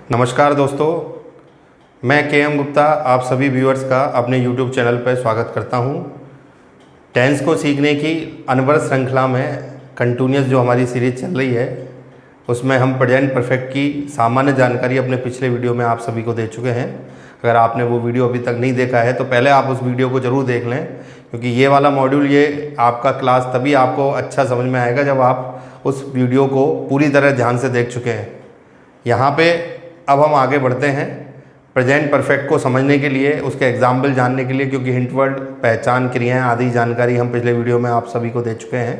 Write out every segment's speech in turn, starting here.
नमस्कार दोस्तों, मैं के.एम. गुप्ता आप सभी व्यूअर्स का अपने यूट्यूब चैनल पर स्वागत करता हूं। टेंस को सीखने की अनवर श्रृंखला में कंटिन्यूस जो हमारी सीरीज चल रही है उसमें हम प्रेजेंट परफेक्ट की सामान्य जानकारी अपने पिछले वीडियो में आप सभी को दे चुके हैं। अगर आपने वो वीडियो अभी तक नहीं देखा है तो पहले आप उस वीडियो को ज़रूर देख लें, क्योंकि ये वाला मॉड्यूल ये आपका क्लास तभी आपको अच्छा समझ में आएगा जब आप उस वीडियो को पूरी तरह ध्यान से देख चुके हैं। यहाँ पे अब हम आगे बढ़ते हैं प्रेजेंट परफेक्ट को समझने के लिए, उसके एग्जाम्पल जानने के लिए, क्योंकि हिंट वर्ड, पहचान, क्रियाएं आदि जानकारी हम पिछले वीडियो में आप सभी को दे चुके हैं।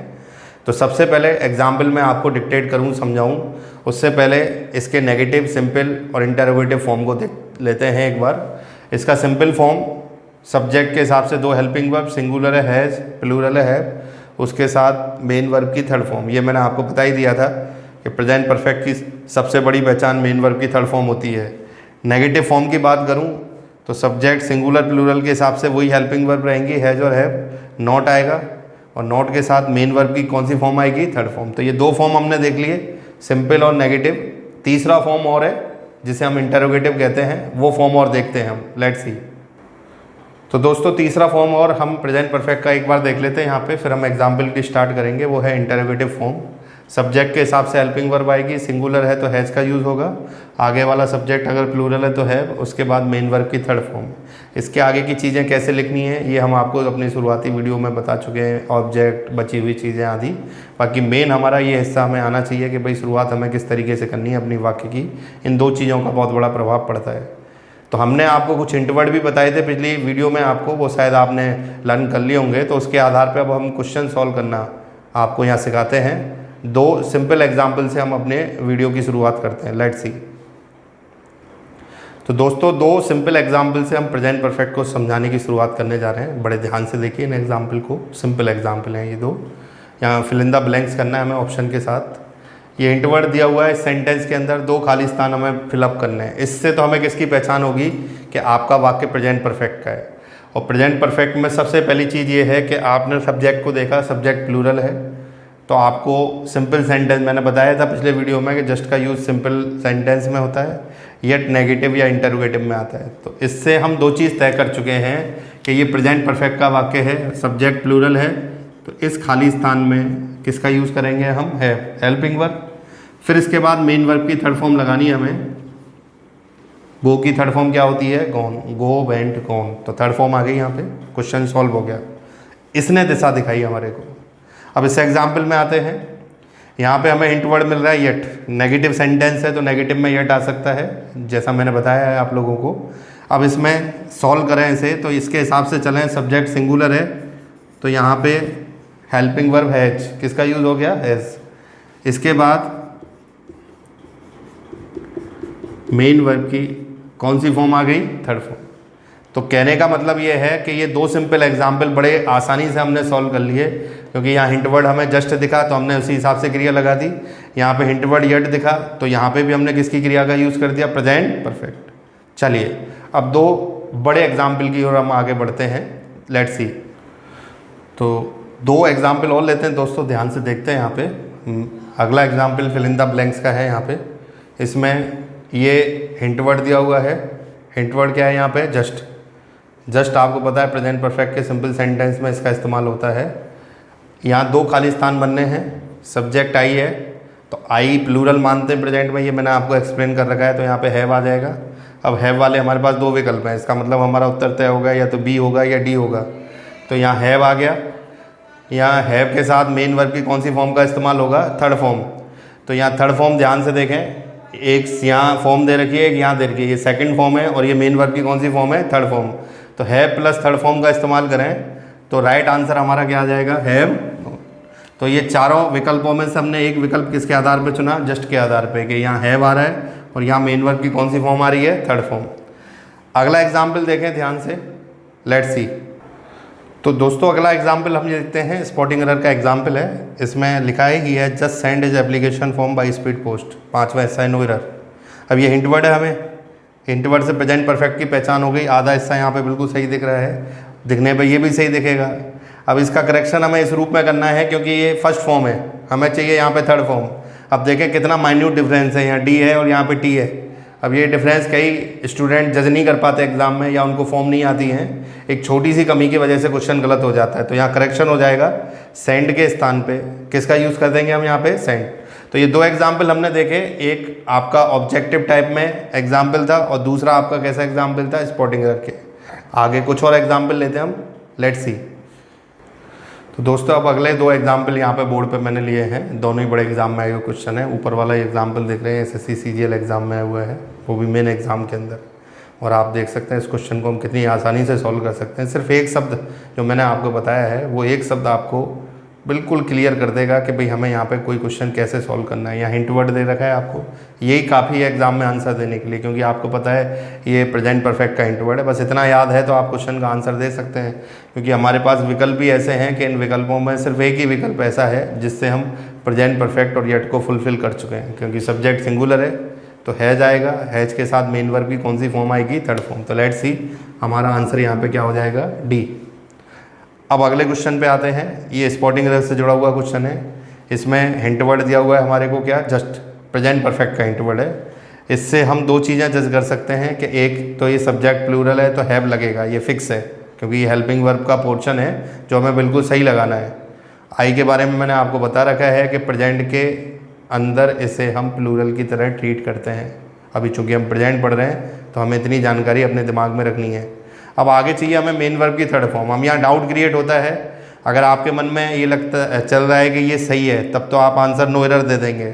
तो सबसे पहले एग्जाम्पल मैं आपको डिक्टेट करूं, समझाऊं, उससे पहले इसके नेगेटिव, सिंपल और इंटरोगेटिव फॉर्म को देख लेते हैं एक बार। इसका सिंपल फॉर्म सब्जेक्ट के हिसाब से दो हेल्पिंग वर्ब, सिंगुलर है हैज़, प्लूरल है, उसके साथ मेन वर्ब की थर्ड फॉर्म। ये मैंने आपको बता ही दिया था कि प्रेजेंट परफेक्ट की सबसे बड़ी पहचान मेन वर्ब की थर्ड फॉर्म होती है। नेगेटिव फॉर्म की बात करूं तो सब्जेक्ट सिंगुलर प्लूरल के हिसाब से वही हेल्पिंग वर्ब रहेंगी, हैज़ और हैव। नॉट आएगा और नॉट के साथ मेन वर्ब की कौन सी फॉर्म आएगी? Third form. तो ये दो फॉर्म हमने देख लिए, सिंपल और नेगेटिव। तीसरा फॉर्म और है जिसे हम इंटरोगेटिव कहते हैं, वो फॉर्म और देखते हैं हम। Let's see. तो दोस्तों तीसरा फॉर्म और हम प्रेजेंट परफेक्ट का एक बार देख लेते हैं यहाँ पे, फिर हम एग्जाम्पल की स्टार्ट करेंगे। वो है इंटरोगेटिव फॉर्म। सब्जेक्ट के हिसाब से हेल्पिंग वर्ब आएगी, सिंगुलर है तो हैज़ का यूज़ होगा, आगे वाला सब्जेक्ट अगर प्लूरल है तो है, उसके बाद मेन वर्ब की थर्ड फॉर्म। इसके आगे की चीज़ें कैसे लिखनी है ये हम आपको अपनी शुरुआती वीडियो में बता चुके हैं, ऑब्जेक्ट, बची हुई चीज़ें आदि। बाकी मेन हमारा ये हिस्सा हमें आना चाहिए कि भाई शुरुआत हमें किस तरीके से करनी है अपनी वाक्य की। इन दो चीज़ों का बहुत बड़ा प्रभाव पड़ता है। तो हमने आपको कुछ हिंट वर्ड भी बताए थे पिछली वीडियो में आपको, वो शायद आपने लर्न कर लिए होंगे। तो उसके आधार पर अब हम क्वेश्चन सॉल्व करना आपको यहाँ सिखाते हैं। दो सिंपल एग्जाम्पल से हम अपने वीडियो की शुरुआत करते हैं। Let's see. तो दोस्तों दो सिंपल एग्जाम्पल से हम प्रेजेंट परफेक्ट को समझाने की शुरुआत करने जा रहे हैं। बड़े ध्यान से देखिए इन एग्जाम्पल को, सिंपल एग्जाम्पल हैं ये दो। यहाँ फिल इन द ब्लैंक्स करना है हमें ऑप्शन के साथ। ये हिंट वर्ड दिया हुआ है, सेंटेंस के अंदर दो खाली स्थान हमें फिलअप करने हैं। इससे तो हमें किसकी पहचान होगी कि आपका वाक्य प्रेजेंट परफेक्ट का है। और प्रेजेंट परफेक्ट में सबसे पहली चीज़ ये है कि आपने सब्जेक्ट को देखा, सब्जेक्ट प्लूरल है, तो आपको सिंपल सेंटेंस, मैंने बताया था पिछले वीडियो में कि जस्ट का यूज़ सिंपल सेंटेंस में होता है, येट नेगेटिव या इंटरोगेटिव में आता है। तो इससे हम दो चीज़ तय कर चुके हैं कि ये प्रेजेंट परफेक्ट का वाक्य है, सब्जेक्ट प्लूरल है, तो इस खाली स्थान में किसका यूज़ करेंगे हम? है हेल्पिंग वर्ब। फिर इसके बाद मेन वर्ब की थर्ड फॉर्म लगानी है हमें। गो की थर्ड फॉर्म क्या होती है? गॉन। गो, वेंट, गॉन। तो थर्ड फॉर्म आ गई यहाँ पे, क्वेश्चन सॉल्व हो गया। इसने दिशा दिखाई हमारे को। अब इस एग्जाम्पल में आते हैं। यहाँ पे हमें हिंट वर्ड मिल रहा है येट। नेगेटिव सेंटेंस है तो नेगेटिव में येट आ सकता है, जैसा मैंने बताया है आप लोगों को। अब इसमें सॉल्व करें इसे तो इसके हिसाब से चलें। सब्जेक्ट सिंगुलर है तो यहाँ पे हेल्पिंग वर्ब हैज, किसका यूज़ हो गया? हैज। इसके बाद मेन वर्ब की कौन सी फॉर्म आ गई? Third form. तो कहने का मतलब ये है कि ये दो सिंपल एग्जाम्पल बड़े आसानी से हमने सॉल्व कर लिए, क्योंकि यहाँ हिंट वर्ड हमें जस्ट दिखा तो हमने उसी हिसाब से क्रिया लगा दी। यहाँ पे हिंट वर्ड येट दिखा तो यहाँ पे भी हमने किसकी क्रिया का यूज़ कर दिया? Present perfect. चलिए अब दो बड़े एग्जाम्पल की ओर हम आगे बढ़ते हैं। Let's see. तो दो एग्जाम्पल और लेते हैं दोस्तों, ध्यान से देखते हैं। यहाँ पे अगला example fill in the blanks का है। यहाँ पे इसमें ये हिंट वर्ड दिया हुआ है। हिंट वर्ड क्या है यहाँ पे? जस्ट। जस्ट आपको पता है प्रेजेंट परफेक्ट के सिंपल सेंटेंस में इसका इस्तेमाल होता है। यहाँ दो खाली स्थान बनने हैं। सब्जेक्ट आई है तो आई प्लूरल मानते हैं प्रेजेंट में, ये मैंने आपको एक्सप्लेन कर रखा है। तो यहाँ पे हैव आ जाएगा। अब हैव वाले हमारे पास दो विकल्प हैं, इसका मतलब हमारा उत्तर तय होगा, या तो बी होगा या डी होगा। तो यहाँ हैव आ गया। यहाँ हैव के साथ मेन वर्ब की कौन सी फॉर्म का इस्तेमाल होगा? Third form. तो यहाँ थर्ड फॉर्म ध्यान से देखें, एक यहाँ फॉर्म दे रखी है, एक यहाँ दे रखी है। ये सेकंड फॉर्म है और ये मेन वर्ब की कौन सी फॉर्म है? Third form. तो हैव प्लस थर्ड फॉर्म का इस्तेमाल करें तो राइट आंसर हमारा क्या आ जाएगा? हैव। तो ये चारों विकल्पों में से हमने एक विकल्प किसके आधार पर चुना? जस्ट के आधार पे, कि यहाँ हैव आ रहा है और यहाँ मेन वर्ब की कौन सी फॉर्म आ रही है? Third form. अगला एग्जाम्पल देखें ध्यान से। Let's see. तो दोस्तों अगला एग्जाम्पल हम ये देखते हैं, स्पॉटिंग एरर का एग्जाम्पल है। इसमें लिखा है ही है just send is application form by speed post, 5वां हिस्सा है नो एरर। अब ये हिंट वर्ड है, हमें हिंट वर्ड से प्रेजेंट परफेक्ट की पहचान हो गई। आधा हिस्सा यहाँ पे बिल्कुल सही दिख रहा है, दिखने पे ये भी सही दिखेगा। अब इसका करेक्शन हमें इस रूप में करना है क्योंकि ये फर्स्ट फॉर्म है, हमें चाहिए यहाँ पे थर्ड फॉर्म। अब देखें कितना माइन्यूट डिफरेंस है, यहाँ डी है और यहाँ पे टी है। अब ये डिफरेंस कई स्टूडेंट जज नहीं कर पाते एग्जाम में, या उनको फॉर्म नहीं आती हैं, एक छोटी सी कमी की वजह से क्वेश्चन गलत हो जाता है। तो यहाँ करेक्शन हो जाएगा सेंड के स्थान पे किसका यूज़ कर देंगे हम यहाँ पे, सेंड। तो ये दो एग्जाम्पल हमने देखे, एक आपका ऑब्जेक्टिव टाइप में एग्जाम्पल था और दूसरा आपका कैसा एग्जाम्पल था, स्पॉटिंग एरर के। आगे कुछ और एग्जाम्पल लेते हैं हम, लेट्स सी। तो दोस्तों अब अगले दो एग्जाम्पल यहाँ पे बोर्ड पे मैंने लिए हैं, दोनों ही बड़े एग्जाम में आए हुए क्वेश्चन है। ऊपर वाला एग्जाम्पल देख रहे हैं SSC CGL एग्जाम में आया हुआ है, वो भी मेन एग्जाम के अंदर। और आप देख सकते हैं इस क्वेश्चन को हम कितनी आसानी से सॉल्व कर सकते हैं। सिर्फ एक शब्द जो मैंने आपको बताया है, वो एक शब्द आपको बिल्कुल क्लियर कर देगा कि भाई हमें यहाँ पे कोई क्वेश्चन कैसे सॉल्व करना है। यहाँ हिंट वर्ड दे रखा है आपको, यही काफ़ी है एग्जाम में आंसर देने के लिए, क्योंकि आपको पता है ये प्रेजेंट परफेक्ट का हिंट वर्ड है। बस इतना याद है तो आप क्वेश्चन का आंसर दे सकते हैं, क्योंकि हमारे पास विकल्प भी ऐसे हैं कि इन विकल्पों में सिर्फ एक ही विकल्प ऐसा है जिससे हम प्रेजेंट परफेक्ट और येट को फुलफिल कर चुके हैं। क्योंकि सब्जेक्ट सिंगुलर है तो हैज आएगा, हैज के साथ मेन वर्ब की कौन सी फॉर्म आएगी, थर्ड फॉर्म। तो लेट्स सी हमारा आंसर यहाँ पे क्या हो जाएगा, डी। अब अगले क्वेश्चन पे आते हैं। ये स्पॉटिंग एरर से जुड़ा हुआ क्वेश्चन है। इसमें हिंट वर्ड दिया हुआ है हमारे को, क्या, जस्ट प्रेजेंट परफेक्ट का हिंट वर्ड है। इससे हम दो चीज़ें जज कर सकते हैं कि एक तो ये सब्जेक्ट प्लूरल है तो हैव लगेगा, ये फिक्स है, क्योंकि ये हेल्पिंग वर्ब का पोर्शन है जो हमें बिल्कुल सही लगाना है। आई के बारे में मैंने आपको बता रखा है कि प्रेजेंट के अंदर इसे हम प्लूरल की तरह ट्रीट करते हैं। अभी चूँकि हम प्रेजेंट पढ़ रहे हैं तो हमें इतनी जानकारी अपने दिमाग में रखनी है। अब आगे चाहिए हमें मेन वर्ब की थर्ड फॉर्म। हम यहाँ डाउट क्रिएट होता है, अगर आपके मन में ये लगता चल रहा है कि ये सही है, तब तो आप आंसर नो एरर दे देंगे,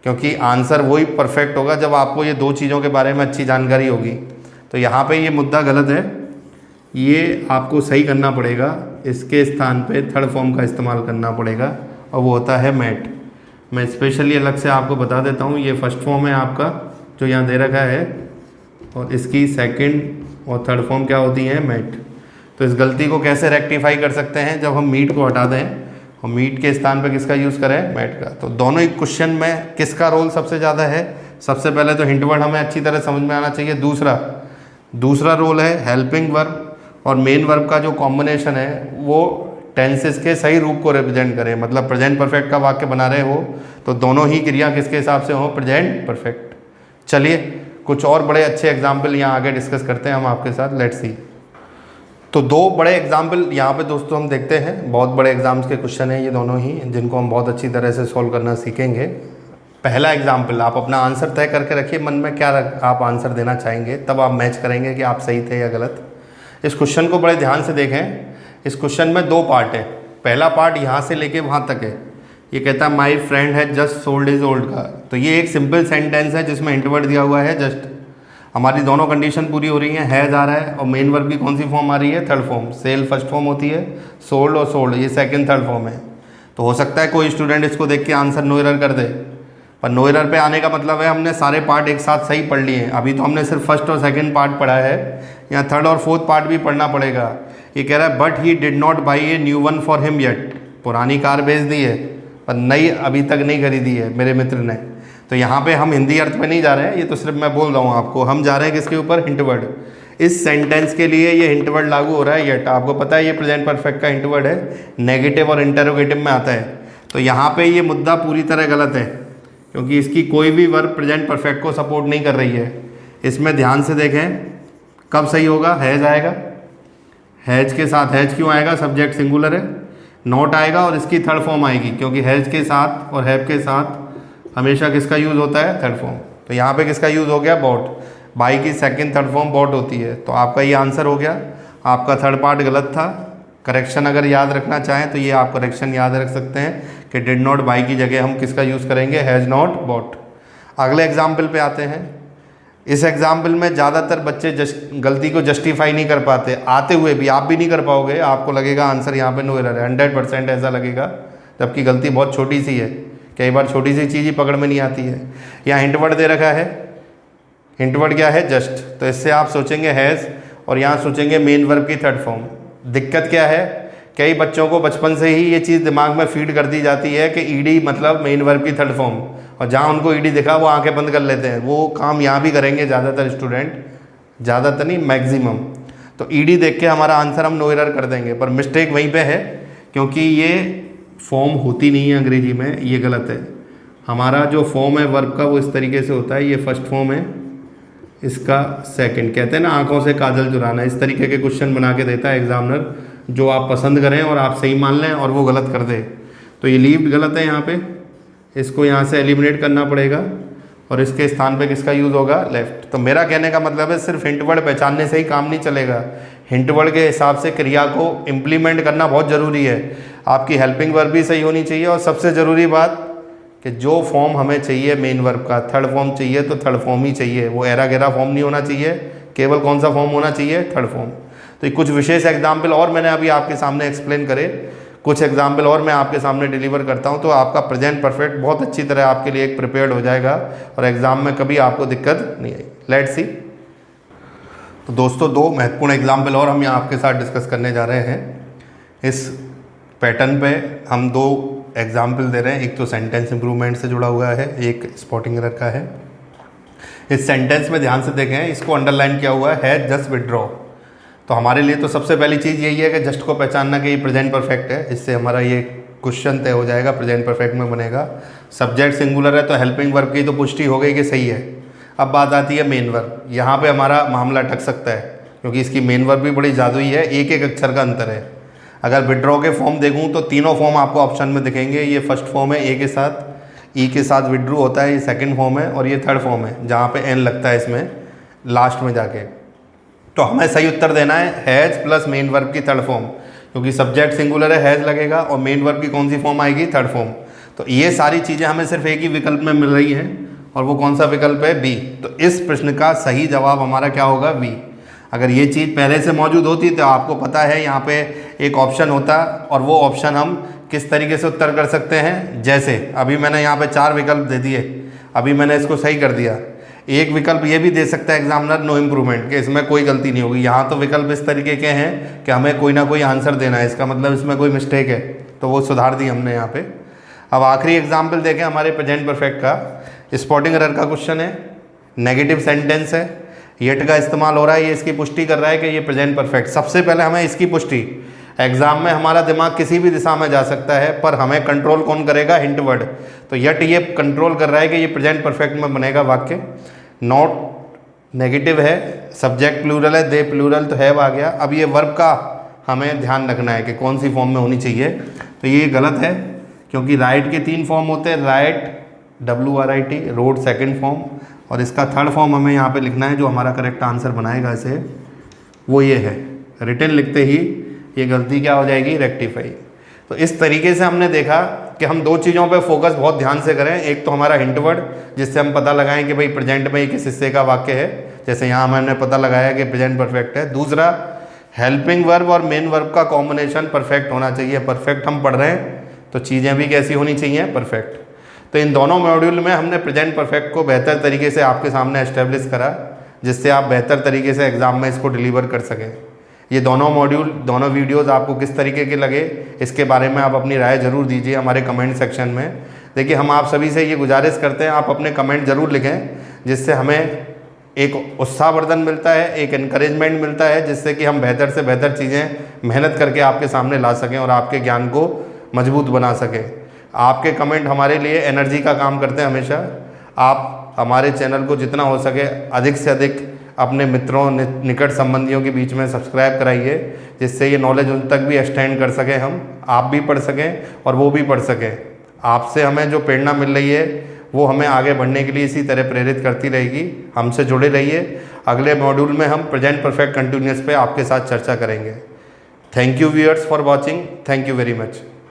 क्योंकि आंसर वही परफेक्ट होगा जब आपको ये दो चीज़ों के बारे में अच्छी जानकारी होगी। तो यहाँ पे ये मुद्दा गलत है, ये आपको सही करना पड़ेगा। इसके स्थान पे थर्ड फॉर्म का इस्तेमाल करना पड़ेगा और वो होता है मेट। मैं स्पेशली अलग से आपको बता देता हूँ, ये फर्स्ट फॉर्म है आपका जो यहाँ दे रखा है, और इसकी सेकंड और थर्ड फॉर्म क्या होती है, मेट। तो इस गलती को कैसे रेक्टिफाई कर सकते हैं, जब हम मीट को हटा दें और मीट के स्थान पर किसका यूज़ करें, मेट का। तो दोनों ही क्वेश्चन में किसका रोल सबसे ज़्यादा है, सबसे पहले तो हिंट वर्ड हमें अच्छी तरह समझ में आना चाहिए। दूसरा रोल है हेल्पिंग वर्ब और मेन वर्ब का जो कॉम्बिनेशन है वो टेंसेस के सही रूप को रिप्रेजेंट करे। मतलब प्रेजेंट परफेक्ट का वाक्य बना रहे हो तो दोनों ही क्रिया किसके हिसाब से हो, प्रेजेंट परफेक्ट। चलिए कुछ और बड़े अच्छे एग्जाम्पल यहाँ आगे डिस्कस करते हैं हम आपके साथ, लेट्स सी। तो दो बड़े एग्जाम्पल यहाँ पे दोस्तों हम देखते हैं। बहुत बड़े एग्जाम्स के क्वेश्चन हैं ये दोनों ही, जिनको हम बहुत अच्छी तरह से सॉल्व करना सीखेंगे। पहला एग्जाम्पल, आप अपना आंसर तय करके रखिए मन में, क्या आप आंसर देना चाहेंगे, तब आप मैच करेंगे कि आप सही थे या गलत। इस क्वेश्चन को बड़े ध्यान से देखें। इस क्वेश्चन में दो पार्ट है। पहला पार्ट यहाँ से लेके वहाँ तक है। ये कहता है माई फ्रेंड है जस्ट सोल्ड इज ओल्ड का। तो ये एक सिंपल सेंटेंस है जिसमें हिंट वर्ड दिया हुआ है जस्ट। हमारी दोनों कंडीशन पूरी हो रही हैं, हैज़ आ रहा है और मेन वर्ब की कौन सी फॉर्म आ रही है, third form. Sell first form होती है, सोल्ड और सोल्ड ये सेकंड थर्ड फॉर्म है। तो हो सकता है कोई स्टूडेंट इसको देख के आंसर नो एरर कर दे, पर नो एरर पे आने का मतलब है हमने सारे पार्ट एक साथ सही पढ़ लिए हैं। अभी तो हमने सिर्फ फर्स्ट और सेकंड पार्ट पढ़ा है, यहाँ थर्ड और फोर्थ पार्ट भी पढ़ना पड़ेगा। ये कह रहा है but he did not by a new one for him yet. पुरानी कार बेच दी है पर नई अभी तक नहीं खरीदी है मेरे मित्र ने। तो यहाँ पे हम हिंदी अर्थ में नहीं जा रहे हैं, ये तो सिर्फ मैं बोल रहा हूँ आपको। हम जा रहे हैं किसके ऊपर, हिंट वर्ड। इस सेंटेंस के लिए ये हिंट वर्ड लागू हो रहा है येट। आपको पता है ये प्रेजेंट परफेक्ट का हिंट वर्ड है, नेगेटिव और इंटरोगेटिव में आता है। तो यहाँ पे ये मुद्दा पूरी तरह गलत है, क्योंकि इसकी कोई भी वर्ब प्रेजेंट परफेक्ट को सपोर्ट नहीं कर रही है। इसमें ध्यान से देखें कब सही होगा, हैज़ आएगा। हैज़ के साथ, हैज़ क्यों आएगा, सब्जेक्ट सिंगुलर है। नॉट आएगा और इसकी थर्ड फॉर्म आएगी, क्योंकि हैज़ के साथ और हैव के साथ हमेशा किसका यूज़ होता है, थर्ड फॉर्म। तो यहाँ पे किसका यूज़ हो गया, बॉट। बाई की सेकंड थर्ड फॉर्म बॉट होती है। तो आपका ये आंसर हो गया। आपका थर्ड पार्ट गलत था। करेक्शन अगर याद रखना चाहें तो ये आप करेक्शन याद रख सकते हैं कि डिड नॉट बाई की जगह हम किसका यूज़ करेंगे, हैज़ नॉट बॉट। अगले एग्जाम्पल पे आते हैं। इस एग्जाम्पल में ज़्यादातर बच्चे गलती को जस्टिफाई नहीं कर पाते, आते हुए भी आप भी नहीं कर पाओगे। आपको लगेगा आंसर यहाँ पे नो एरर है, 100% ऐसा लगेगा, जबकि गलती बहुत छोटी सी है। कई बार छोटी सी चीज़ ही पकड़ में नहीं आती है। यहाँ हिंट वर्ड दे रखा है, हिंट वर्ड क्या है, जस्ट। तो इससे आप सोचेंगे हैज़ और यहाँ सोचेंगे मेन वर्ब की थर्ड फॉर्म। दिक्कत क्या है, कई बच्चों को बचपन से ही ये चीज़ दिमाग में फीड कर दी जाती है कि ईडी मतलब मेन वर्ब की थर्ड फॉर्म, और जहाँ उनको ईडी दिखा वो आंखें बंद कर लेते हैं। वो काम यहाँ भी करेंगे ज़्यादातर स्टूडेंट, ज़्यादातर नहीं मैक्सिमम। तो ईडी देख के हमारा आंसर हम नो एरर कर देंगे, पर मिस्टेक वहीं पे है, क्योंकि ये फॉर्म होती नहीं है अंग्रेजी में, ये गलत है। हमारा जो फॉर्म है वर्ब का वो इस तरीके से होता है, ये फर्स्ट फॉर्म है, इसका सेकंड, कहते हैं ना आंखों से काजल चुराना, इस तरीके के क्वेश्चन बना के देता है एग्जामिनर, जो आप पसंद करें और आप सही मान लें और वो गलत कर दे। तो ये लीव्ड गलत है यहाँ पे, इसको यहाँ से एलिमिनेट करना पड़ेगा और इसके स्थान पे किसका यूज़ होगा, लेफ्ट। तो मेरा कहने का मतलब है सिर्फ हिंट वर्ड पहचानने से ही काम नहीं चलेगा, हिंट वर्ड के हिसाब से क्रिया को इम्प्लीमेंट करना बहुत ज़रूरी है। आपकी हेल्पिंग वर्ब भी सही होनी चाहिए और सबसे ज़रूरी बात कि जो फॉर्म हमें चाहिए मेन वर्ब का, थर्ड फॉर्म चाहिए तो थर्ड फॉर्म ही चाहिए, वो एरा गेरा फॉर्म नहीं होना चाहिए, केवल कौन सा फॉर्म होना चाहिए, थर्ड फॉर्म। तो ये कुछ विशेष एग्जाम्पल और मैंने अभी आपके सामने एक्सप्लेन करे, कुछ एग्जाम्पल और मैं आपके सामने डिलीवर करता हूँ, तो आपका प्रेजेंट परफेक्ट बहुत अच्छी तरह आपके लिए एक प्रिपेयर्ड हो जाएगा और एग्ज़ाम में कभी आपको दिक्कत नहीं आई। Let's see. तो दोस्तों, दो महत्वपूर्ण एग्जाम्पल और हम यहाँ आपके साथ डिस्कस करने जा रहे हैं। इस पैटर्न पे हम दो एग्जाम्पल दे रहे हैं, एक तो सेंटेंस इंप्रूवमेंट से जुड़ा हुआ है, एक स्पॉटिंग एरर का है। इस सेंटेंस में ध्यान से देखें, इसको अंडरलाइन किया हुआ है जस्ट विड्रॉ। तो हमारे लिए तो सबसे पहली चीज़ यही है कि जस्ट को पहचानना कि ये प्रेजेंट परफेक्ट है, इससे हमारा ये क्वेश्चन तय हो जाएगा, प्रेजेंट परफेक्ट में बनेगा। सब्जेक्ट सिंगुलर है तो हेल्पिंग वर्ब की तो पुष्टि हो गई कि सही है। अब बात आती है मेन वर्ब, यहाँ पे हमारा मामला अटक सकता है क्योंकि इसकी मेन वर्ब भी बड़ी जादुई है, एक एक अक्षर का अंतर है। अगर विड्रॉ के फॉर्म देखूँ तो तीनों फॉर्म आपको ऑप्शन में दिखेंगे। ये फर्स्ट फॉर्म है ए के साथ, ई के साथ विड्रू होता है, ये सेकंड फॉर्म है और ये थर्ड फॉर्म है जहाँ पे एन लगता है इसमें लास्ट में जाके। तो हमें सही उत्तर देना है हैज़ प्लस मेन वर्ब की थर्ड फॉर्म, क्योंकि सब्जेक्ट सिंगुलर है, हैज़ लगेगा और मेन वर्ब की कौन सी फॉर्म आएगी, थर्ड फॉर्म। तो ये सारी चीज़ें हमें सिर्फ एक ही विकल्प में मिल रही हैं और वो कौन सा विकल्प है, बी। तो इस प्रश्न का सही जवाब हमारा क्या होगा, बी। अगर ये चीज़ पहले से मौजूद होती तो आपको पता है यहाँ पे एक ऑप्शन होता और वो ऑप्शन हम किस तरीके से उत्तर कर सकते हैं। जैसे अभी मैंने यहाँ पे 4 विकल्प दे दिए, अभी मैंने इसको सही कर दिया। एक विकल्प ये भी दे सकता है एग्जामिनर नो इम्प्रूवमेंट, कि इसमें कोई गलती नहीं होगी। यहाँ तो विकल्प इस तरीके के हैं कि हमें कोई ना कोई आंसर देना है, इसका मतलब इसमें कोई मिस्टेक है, तो वो सुधार दी हमने यहाँ पे। अब आखिरी एग्जाम्पल देखें हमारे प्रेजेंट परफेक्ट का, स्पॉटिंग एरर का क्वेश्चन है, नेगेटिव सेंटेंस है, येट का इस्तेमाल हो रहा है, ये इसकी पुष्टि कर रहा है कि ये प्रेजेंट परफेक्ट। सबसे पहले हमें इसकी पुष्टि, एग्जाम में हमारा दिमाग किसी भी दिशा में जा सकता है पर हमें कंट्रोल कौन करेगा, हिंट वर्ड। तो यट ये कंट्रोल कर रहा है कि ये प्रेजेंट परफेक्ट में बनेगा वाक्य। नॉट नेगेटिव है, सब्जेक्ट प्लूरल है, दे प्लूरल, तो हैव आ गया। अब ये वर्ब का हमें ध्यान रखना है कि कौन सी फॉर्म में होनी चाहिए। तो ये गलत है क्योंकि राइट के 3 फॉर्म होते हैं, right WRIT, road second form, और इसका थर्ड फॉर्म हमें यहाँ पे लिखना है जो हमारा करेक्ट आंसर बनाएगा इसे, वो ये है। रिटन लिखते ही ये गलती क्या हो जाएगी, रेक्टिफाई। तो इस तरीके से हमने देखा कि हम दो चीज़ों पे फोकस बहुत ध्यान से करें। एक तो हमारा हिंट वर्ड, जिससे हम पता लगाएं कि भाई प्रेजेंट में ये किस हिस्से का वाक्य है, जैसे यहाँ हमने पता लगाया कि प्रेजेंट परफेक्ट है। दूसरा, हेल्पिंग वर्ब और मेन वर्ब का कॉम्बिनेशन परफेक्ट होना चाहिए। परफेक्ट हम पढ़ रहे हैं तो चीज़ें भी कैसी होनी चाहिए, परफेक्ट। तो इन दोनों मॉड्यूल में हमने प्रेजेंट परफेक्ट को बेहतर तरीके से आपके सामने एस्टेब्लिश करा, जिससे आप बेहतर तरीके से एग्ज़ाम में इसको डिलीवर कर सकें। ये दोनों मॉड्यूल, दोनों वीडियोस आपको किस तरीके के लगे, इसके बारे में आप अपनी राय ज़रूर दीजिए हमारे कमेंट सेक्शन में। देखिए, हम आप सभी से ये गुजारिश करते हैं, आप अपने कमेंट ज़रूर लिखें, जिससे हमें एक उत्साहवर्धन मिलता है, एक इनकरेजमेंट मिलता है, जिससे कि हम बेहतर से बेहतर चीज़ें मेहनत करके आपके सामने ला सकें और आपके ज्ञान को मजबूत बना सकें। आपके कमेंट हमारे लिए एनर्जी का काम करते हैं हमेशा। आप हमारे चैनल को जितना हो सके अधिक से अधिक अपने मित्रों, निकट संबंधियों के बीच में सब्सक्राइब कराइए, जिससे ये नॉलेज उन तक भी एक्सटेंड कर सकें हम, आप भी पढ़ सकें और वो भी पढ़ सकें। आपसे हमें जो प्रेरणा मिल रही है वो हमें आगे बढ़ने के लिए इसी तरह प्रेरित करती रहेगी। हमसे जुड़े रहिए। अगले मॉड्यूल में हम प्रेजेंट परफेक्ट कंटिन्यूअस पे आपके साथ चर्चा करेंगे। Thank you viewers for watching. Thank you very much.